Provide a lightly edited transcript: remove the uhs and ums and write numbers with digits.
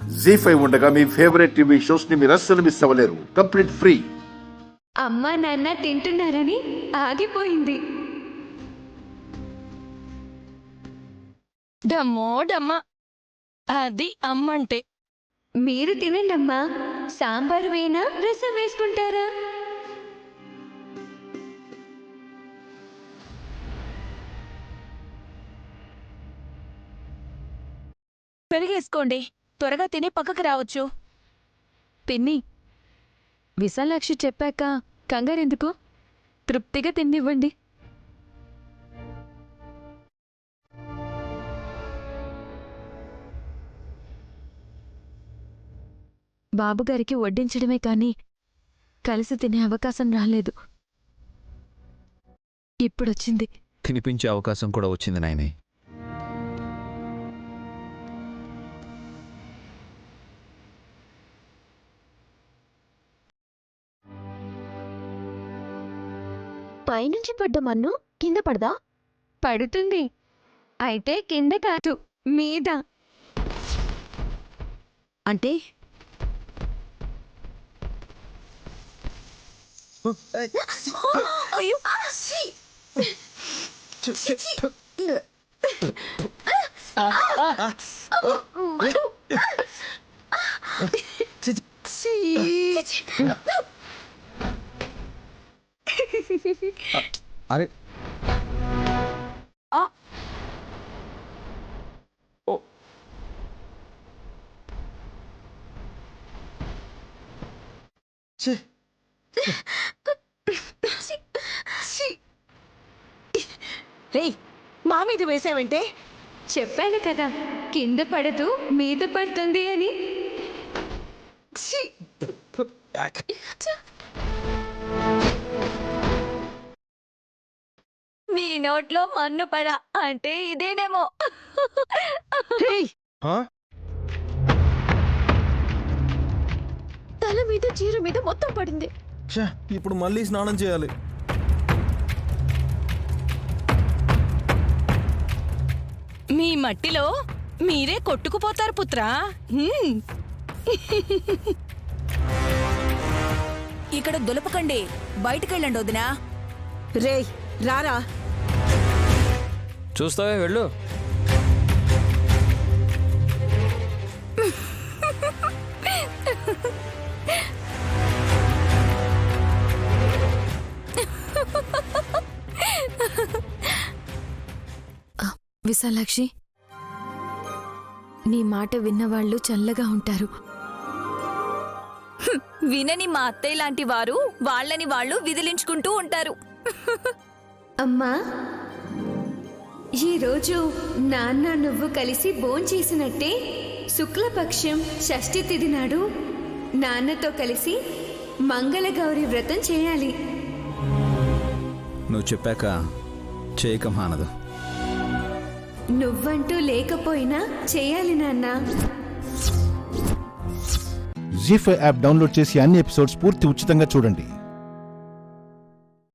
జీ5 ఉండగా మీ favourite TV shows ని మీరు అస్సలు మిస్ అవ్వలేరు. Complete free. అమ్మా నాన్న తింటున్నారని ఆగిపోయింది. డమ్మోడమ్మ, అది అమ్మంటే. మీరు తినండి అమ్మా. సాంబార్ వేనా, రసం వేసుకుంటారా? పెరిగేసుకోండి, త్వరగా తిని పక్కకి రావచ్చు. పిన్ని, విశాలాక్షి చెప్పాక కంగారెందుకు? తృప్తిగా తిన్నివ్వండి. బాబుగారికి వడ్డించడమే కానీ కలిసి తినే అవకాశం రాలేదు. ఇప్పుడొచ్చింది. తినిపించే అవకాశం కూడా వచ్చింది నాయనే. పైనుంచి పడ్డ మన్ను కింద పడదా? పడుతుంది. అయితే కింద కాదు, మీద. అంటే అరే రేయ్, మా మీద వేసావంటే? చెప్పాను కదా, కింద పడదు మీద పడుతుంది అని. మీ నోట్లో మన్ను పడ అంటే ఇదేనేమో. తల మీద చీర మీద మొత్తం పడింది. ఇప్పుడు మళ్ళీ స్నానం చేయాలి. మీ మట్టిలో మీరే కొట్టుకుపోతారు పుత్రా. ఇక్కడ దులపకండి, బయటకెళ్ళండి వదినా. రేయ్ రారా. చూస్తావే, వెళ్ళు. విశాలాక్షి, నీ మాట విన్నవాళ్ళు చల్లగా ఉంటారు. వినని మా అత్తయ్య లాంటి వారు వాళ్ళని వాళ్ళు విదిలించుకుంటూ ఉంటారు. అమ్మా, ఈరోజు నాన్న నువ్వు కలిసి భోంచేసినట్టే శుక్లపక్షం షష్ఠి తిథి నాడు నాన్నతో కలిసి మంగళగౌరి వ్రతం చేయాలి. నువ్వు చెప్పాక చేయక మానదు. నువ్వంటూ లేకపోయినా చేయాలి నాన్న. జీ5 యాప్ డౌన్లోడ్ చేసి అన్ని ఎపిసోడ్స్ పూర్తి ఉచితంగా చూడండి.